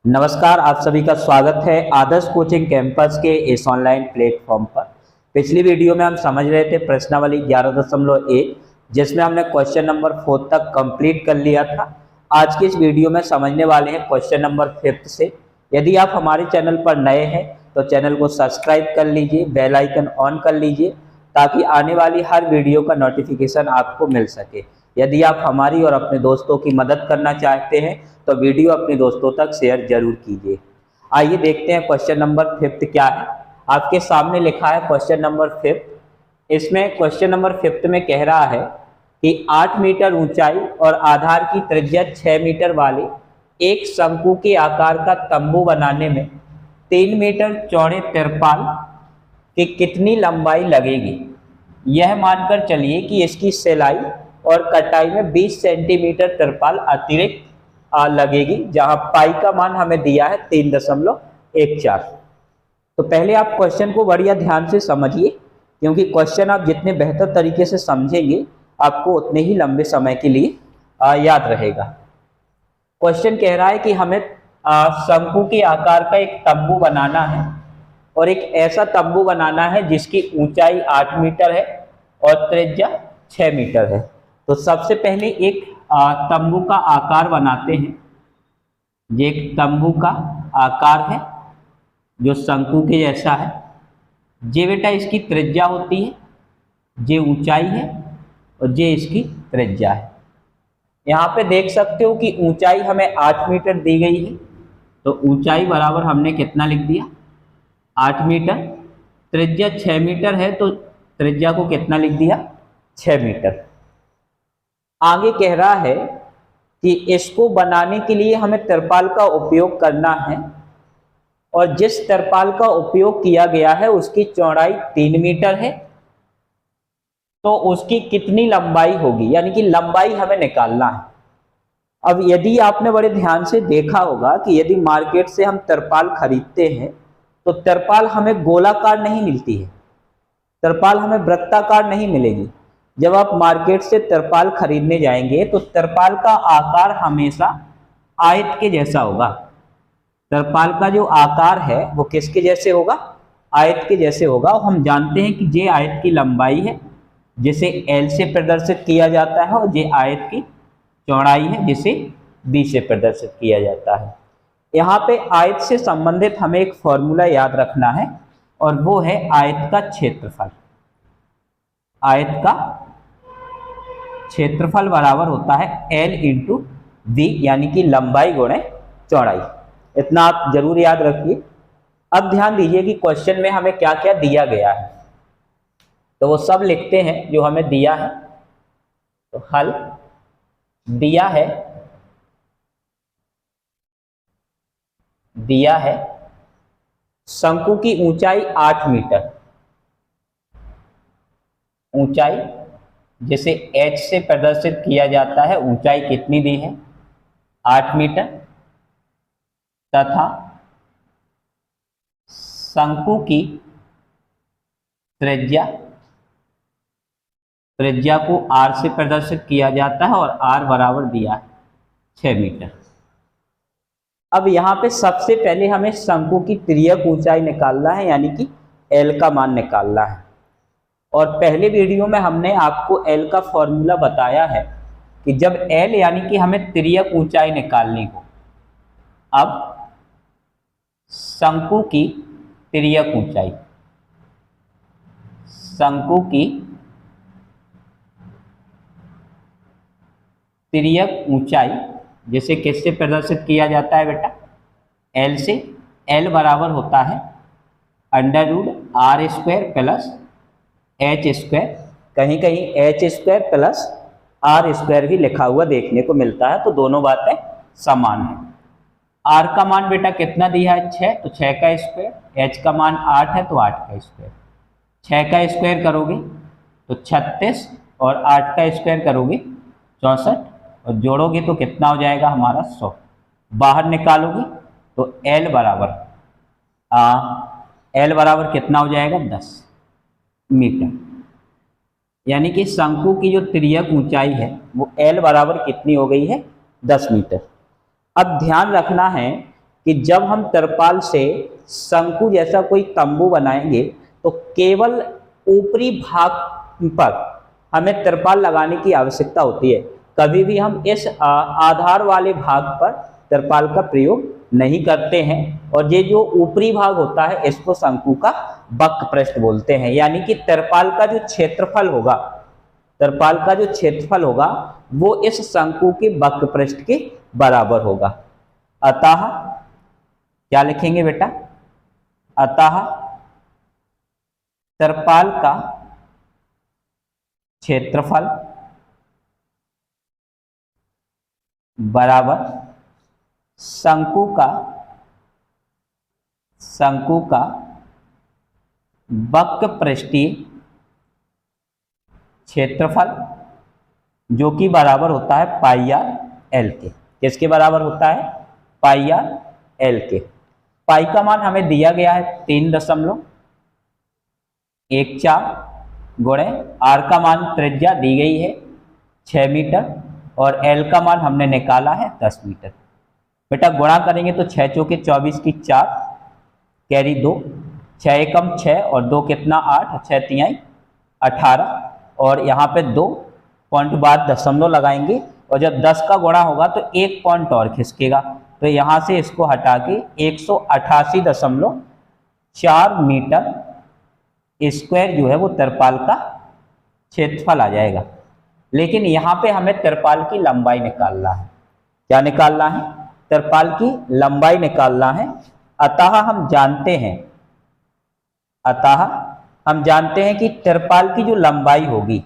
नमस्कार, आप सभी का स्वागत है आदर्श कोचिंग कैंपस के इस ऑनलाइन प्लेटफॉर्म पर। पिछली वीडियो में हम समझ रहे थे प्रश्नावली 11.1 जिसमें हमने क्वेश्चन नंबर 4 तक कंप्लीट कर लिया था। आज की इस वीडियो में समझने वाले हैं क्वेश्चन नंबर 5 से। यदि आप हमारे चैनल पर नए हैं तो चैनल को सब्सक्राइब कर लीजिए, बेल आइकन ऑन कर लीजिए ताकि आने वाली हर वीडियो का नोटिफिकेशन आपको मिल सके। यदि आप हमारी और अपने दोस्तों की मदद करना चाहते हैं तो वीडियो अपने दोस्तों तक शेयर जरूर कीजिए। आइए देखते हैं क्वेश्चन नंबर 5 क्या है। आपके सामने लिखा है क्वेश्चन नंबर 5। इसमें क्वेश्चन नंबर 5 में कह रहा है कि 8 मीटर ऊंचाई और आधार की त्रिज्या 6 मीटर वाले एक शंकु के आकार का तंबू बनाने में 3 मीटर चौड़े तिरपाल की कितनी लंबाई लगेगी। यह मानकर चलिए कि इसकी सिलाई और कटाई में 20 सेंटीमीटर तिरपाल अतिरिक्त लगेगी, जहां पाई का मान हमें दिया है 3.14। तो पहले आप क्वेश्चन को बढ़िया ध्यान से समझिए, क्योंकि क्वेश्चन आप जितने बेहतर तरीके से समझेंगे आपको उतने ही लंबे समय के लिए याद रहेगा। क्वेश्चन कह रहा है कि हमें शंकु के आकार का एक तंबू बनाना है और एक ऐसा तंबू बनाना है जिसकी ऊंचाई 8 मीटर है और त्रिज्या 6 मीटर है। तो सबसे पहले एक तंबू का आकार बनाते हैं। ये एक तंबू का आकार है जो शंकु के जैसा है। ये बेटा इसकी त्रिज्या होती है, ये ऊंचाई है और ये इसकी त्रिज्या है। यहाँ पे देख सकते हो कि ऊंचाई हमें 8 मीटर दी गई है, तो ऊंचाई बराबर हमने कितना लिख दिया 8 मीटर। त्रिज्या 6 मीटर है तो त्रिज्या को कितना लिख दिया 6 मीटर। आगे कह रहा है कि इसको बनाने के लिए हमें तिरपाल का उपयोग करना है और जिस तिरपाल का उपयोग किया गया है उसकी चौड़ाई 3 मीटर है, तो उसकी कितनी लंबाई होगी, यानी कि लंबाई हमें निकालना है। अब यदि आपने बड़े ध्यान से देखा होगा कि यदि मार्केट से हम तिरपाल खरीदते हैं तो तिरपाल हमें गोलाकार नहीं मिलती है, तिरपाल हमें वृत्ताकार नहीं मिलेगी। जब आप मार्केट से तिरपाल खरीदने जाएंगे तो तिरपाल का आकार हमेशा आयत के जैसा होगा। तिरपाल का जो आकार है वो किसके जैसे होगा, आयत के जैसे होगा। और हम जानते हैं कि ये आयत की लंबाई है जिसे L से प्रदर्शित किया जाता है और ये आयत की चौड़ाई है जिसे B से प्रदर्शित किया जाता है। यहाँ पे आयत से संबंधित हमें एक फॉर्मूला याद रखना है और वो है आयत का क्षेत्रफल। आयत का क्षेत्रफल बराबर होता है L × V, यानी कि लंबाई गुणे चौड़ाई। इतना आप जरूर याद रखिए। अब ध्यान दीजिए कि क्वेश्चन में हमें क्या क्या दिया गया है, तो वो सब लिखते हैं जो हमें दिया है। तो हल दिया है शंकु की ऊंचाई 8 मीटर, ऊंचाई जिसे H से प्रदर्शित किया जाता है, ऊंचाई कितनी दी है 8 मीटर, तथा शंकु की त्रिज्या को R से प्रदर्शित किया जाता है और R बराबर दिया है 6 मीटर। अब यहाँ पे सबसे पहले हमें शंकु की तिर्यक ऊंचाई निकालना है, यानी कि L का मान निकालना है। और पहले वीडियो में हमने आपको L का फॉर्मूला बताया है कि जब L यानी कि हमें तिर्यक ऊंचाई निकालनी हो। अब शंकु की तिर्यक ऊंचाई, शंकु की तिर्यक ऊंचाई जिसे किससे प्रदर्शित किया जाता है बेटा L से। L बराबर होता है √r² प्लस h²। कहीं कहीं h² प्लस r² भी लिखा हुआ देखने को मिलता है, तो दोनों बातें समान है। r का मान बेटा कितना दिया है 6, तो 6 का स्क्वायर। h का मान 8 है तो 8 का स्क्वायर। 6 का स्क्वायर करोगे तो 36 और 8 का स्क्वायर करोगे 64 और जोड़ोगे तो कितना हो जाएगा हमारा 100। बाहर निकालोगे तो L बराबर कितना हो जाएगा 10 मीटर। यानी कि शंकु की जो तिर्यक ऊंचाई है वो L बराबर कितनी हो गई है 10 मीटर। अब ध्यान रखना है कि जब हम तरपाल से शंकु जैसा कोई तंबू बनाएंगे तो केवल ऊपरी भाग पर हमें तरपाल लगाने की आवश्यकता होती है। कभी भी हम इस आधार वाले भाग पर तरपाल का प्रयोग नहीं करते हैं। और ये जो ऊपरी भाग होता है इसको शंकु का वक्र पृष्ठ बोलते हैं। यानी कि तरपाल का जो क्षेत्रफल होगा, तरपाल का जो क्षेत्रफल होगा वो इस शंकु के वक्र पृष्ठ के बराबर होगा। अतः क्या लिखेंगे बेटा? अतः तरपाल का क्षेत्रफल बराबर शंकु का वक्र पृष्ठीय क्षेत्रफल, जो कि बराबर होता है पाई आर एल के। किसके बराबर होता है? पाई आर एल के। पाई का मान हमें दिया गया है 3.14 गुणे आर का मान त्रिज्या दी गई है 6 मीटर और एल का मान हमने निकाला है 10 मीटर। बेटा गुणा करेंगे तो 6 चौके 24 की 4 कैरी 2, 6 एकम 6 और 2 कितना 8, 6 तिहाई 18 और यहाँ पे 2 पॉइंट बाद दशमलव लगाएंगे और जब 10 का गुणा होगा तो 1 पॉइंट और खिसकेगा, तो यहाँ से इसको हटा के 188.4 मीटर स्क्वायर जो है वो तरपाल का क्षेत्रफल आ जाएगा। लेकिन यहाँ पे हमें तरपाल की लंबाई निकालना है। क्या निकालना है? तरपाल की लंबाई निकालना है। अतः हम जानते हैं कि तरपाल की जो लंबाई होगी,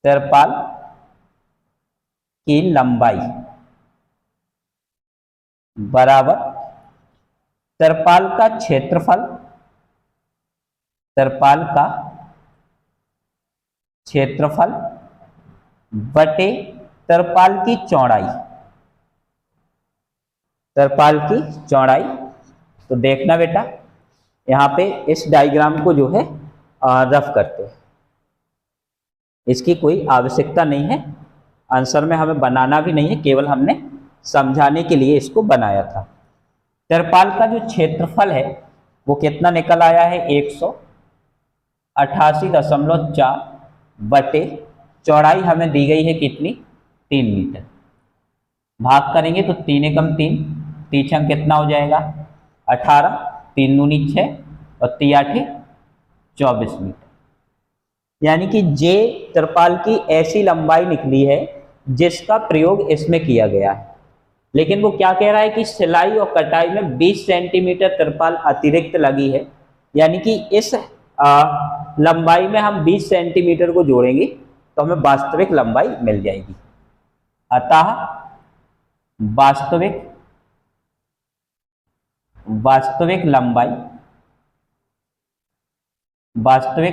तरपाल की लंबाई बराबर तरपाल का क्षेत्रफल, तरपाल का क्षेत्रफल बटे तरपाल की चौड़ाई, तरपाल की चौड़ाई। तो देखना बेटा यहाँ पे इस डायग्राम को जो है रफ करते हैं, इसकी कोई आवश्यकता नहीं है, आंसर में हमें बनाना भी नहीं है, केवल हमने समझाने के लिए इसको बनाया था। तरपाल का जो क्षेत्रफल है वो कितना निकल आया है? 188.4 बटे चौड़ाई हमें दी गई है कितनी? 3 मीटर। भाग करेंगे तो 3 एकम 3, 3 छंग कितना हो जाएगा? 18, 3 दूनी 6 और 3 आठे 24 मीटर। यानी कि जे तरपाल की ऐसी लंबाई निकली है जिसका प्रयोग इसमें किया गया है। लेकिन वो क्या कह रहा है कि सिलाई और कटाई में 20 सेंटीमीटर तरपाल अतिरिक्त लगी है, यानी कि इस लंबाई में हम 20 सेंटीमीटर को जोड़ेंगे तो हमें वास्तविक लंबाई मिल जाएगी। अतः वास्तविक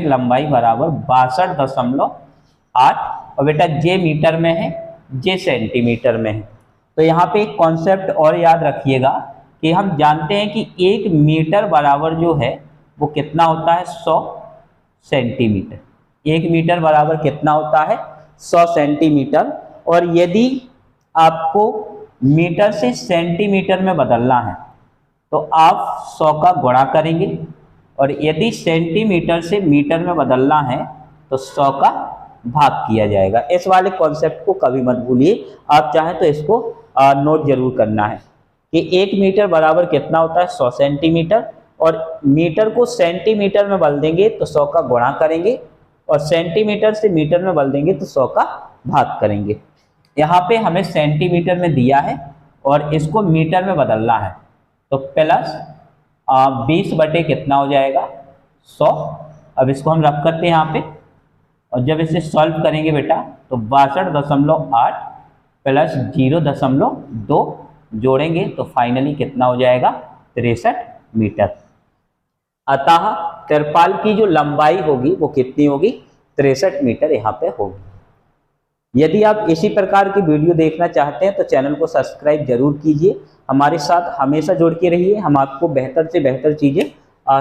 लंबाई बराबर 62.8 और बेटा जे मीटर में है, जे सेंटीमीटर में है। तो यहाँ पे एक कॉन्सेप्ट और याद रखिएगा कि हम जानते हैं कि 1 मीटर बराबर जो है वो कितना होता है? 100 सेंटीमीटर। 1 मीटर बराबर कितना होता है? 100 सेंटीमीटर। और यदि आपको मीटर से सेंटीमीटर में बदलना है तो आप 100 का गुणा करेंगे और यदि सेंटीमीटर से मीटर में बदलना है तो 100 का भाग किया जाएगा। इस वाले कॉन्सेप्ट को कभी मत भूलिए, आप चाहें तो इसको नोट जरूर करना है कि 1 मीटर बराबर कितना होता है? 100 सेंटीमीटर और मीटर को सेंटीमीटर में बदल देंगे तो 100 का गुणा करेंगे और सेंटीमीटर से मीटर में बदल देंगे तो 100 का भाग करेंगे। यहाँ पे हमें सेंटीमीटर में दिया है और इसको मीटर में बदलना है तो प्लस 20 बटे कितना हो जाएगा? 100। अब इसको हम रख करते हैं यहाँ पे और जब इसे सॉल्व करेंगे बेटा तो 62.8 प्लस 0.2 जोड़ेंगे तो फाइनली कितना हो जाएगा? 63 मीटर। अतः तरपाल की जो लंबाई होगी वो कितनी होगी? 63 मीटर यहाँ पे होगी। यदि आप इसी प्रकार की वीडियो देखना चाहते हैं तो चैनल को सब्सक्राइब जरूर कीजिए, हमारे साथ हमेशा जुड़ के रहिए। हम आपको बेहतर से बेहतर चीज़ें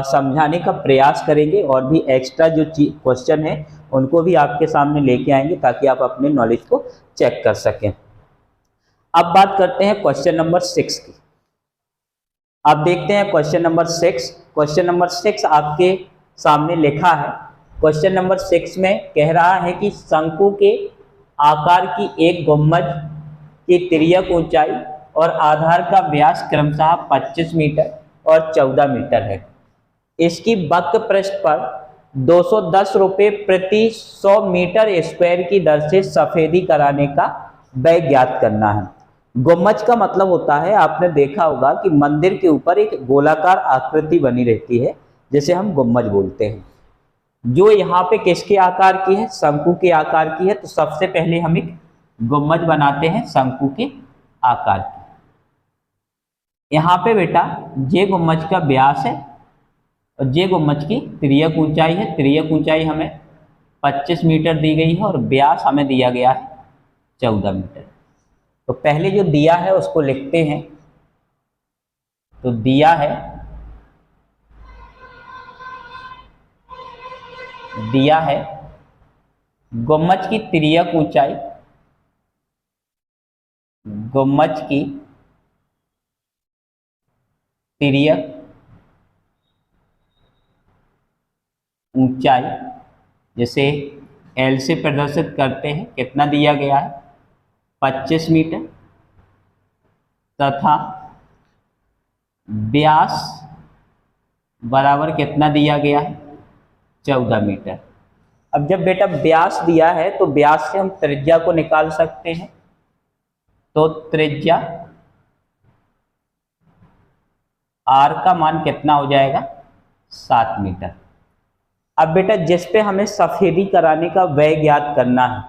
समझाने का प्रयास करेंगे और भी एक्स्ट्रा जो क्वेश्चन है उनको भी आपके सामने लेके आएंगे ताकि आप अपने नॉलेज को चेक कर सकें। अब बात करते हैं क्वेश्चन नंबर 6 की। अब देखते हैं क्वेश्चन नंबर 6। क्वेश्चन नंबर 6 आपके सामने लिखा है। क्वेश्चन नंबर 6 में कह रहा है कि शंकु के आकार की एक गुंबद की तिर्यक ऊंचाई और आधार का व्यास क्रमशः 25 मीटर और 14 मीटर है। इसकी वक्र पृष्ठ पर 210 रुपये प्रति 100 मीटर स्क्वायर की दर से सफेदी कराने का व्यय ज्ञात करना है। गुम्बज का मतलब होता है, आपने देखा होगा कि मंदिर के ऊपर एक गोलाकार आकृति बनी रहती है जिसे हम गुम्बज बोलते हैं। जो यहाँ पे किसके आकार की है? शंकु के आकार की है। तो सबसे पहले हम एक गुम्बज बनाते हैं शंकु के आकार की। यहाँ पे बेटा ये गुम्बज का व्यास है और ये गुम्बज की तिर्यक ऊंचाई है। तिर्यक ऊंचाई हमें 25 मीटर दी गई है और व्यास हमें दिया गया है 14 मीटर। तो पहले जो दिया है उसको लिखते हैं। तो दिया है गुम्बज की तिर्यक ऊंचाई, गुम्बज की तिर्यक ऊंचाई जैसे एल से प्रदर्शित करते हैं, कितना दिया गया है? 25 मीटर तथा व्यास बराबर कितना दिया गया है? 14 मीटर। अब जब बेटा व्यास दिया है तो व्यास से हम त्रिज्या को निकाल सकते हैं। तो त्रिज्या आर का मान कितना हो जाएगा? 7 मीटर। अब बेटा जिस पे हमें सफेदी कराने का व्यय ज्ञात करना है,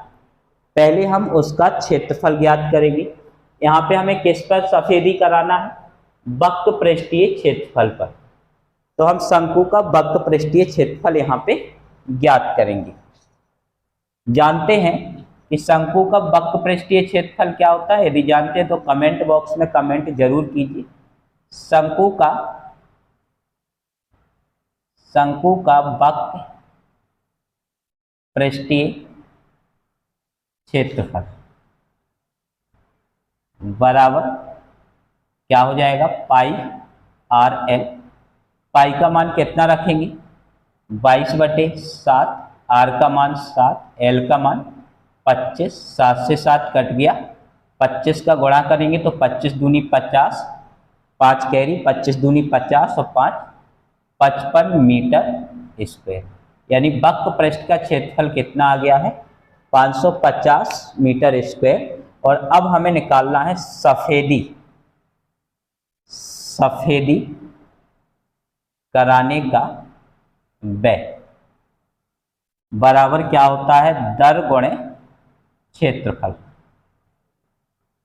पहले हम उसका क्षेत्रफल ज्ञात करेंगे। यहाँ पे हमें किस पर सफेदी कराना है? वक्र पृष्ठीय क्षेत्रफल पर। तो हम शंकु का वक्र पृष्ठीय क्षेत्रफल यहाँ पे ज्ञात करेंगे। जानते हैं कि शंकु का वक्र पृष्ठीय क्षेत्रफल क्या होता है? यदि जानते हैं तो कमेंट बॉक्स में कमेंट जरूर कीजिए। शंकु का वक्र पृष्ठीय क्षेत्रफल बराबर क्या हो जाएगा? पाई आर एल। पाई का मान कितना रखेंगे? 22/7। आर का मान 7, एल का मान 25। 7 से 7 कट गया, 25 का गुणा करेंगे तो 25 दूनी 50, 5 कैरी, 25 दूनी 50 और 5 55 मीटर स्क्वायर। यानी वक्र पृष्ठ का क्षेत्रफल कितना आ गया है? 550 मीटर स्क्वायर। और अब हमें निकालना है सफेदी कराने का व्यय बराबर क्या होता है? दर गुणे क्षेत्रफल।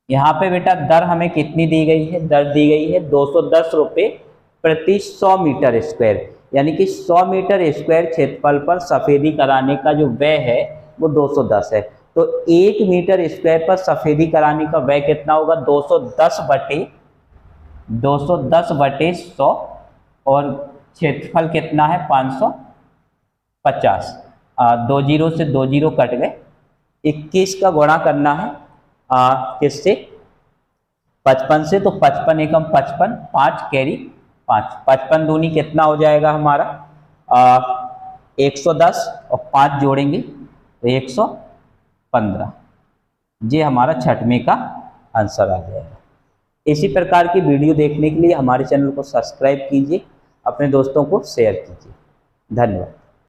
यहाँ पे बेटा दर हमें कितनी दी गई है? दर दी गई है 210 रुपये प्रति 100 मीटर स्क्वायर। यानी कि 100 मीटर स्क्वायर क्षेत्रफल पर सफेदी कराने का जो व्यय है वो 210 है। तो 1 मीटर स्क्वायर पर सफेदी कराने का व्यय कितना होगा? 210 बटे 100 और क्षेत्रफल कितना है? 550। 2 जीरो से 2 जीरो कट गए। 21 का गुणा करना है किससे? 55 से। तो 55 एकम 55, 5 कैरी 5, 55 दूनी कितना हो जाएगा हमारा? 110 और 5 जोड़ेंगे तो 115। ये हमारा छठवें का आंसर आ जाएगा। इसी प्रकार की वीडियो देखने के लिए हमारे चैनल को सब्सक्राइब कीजिए, अपने दोस्तों को शेयर कीजिए। धन्यवाद।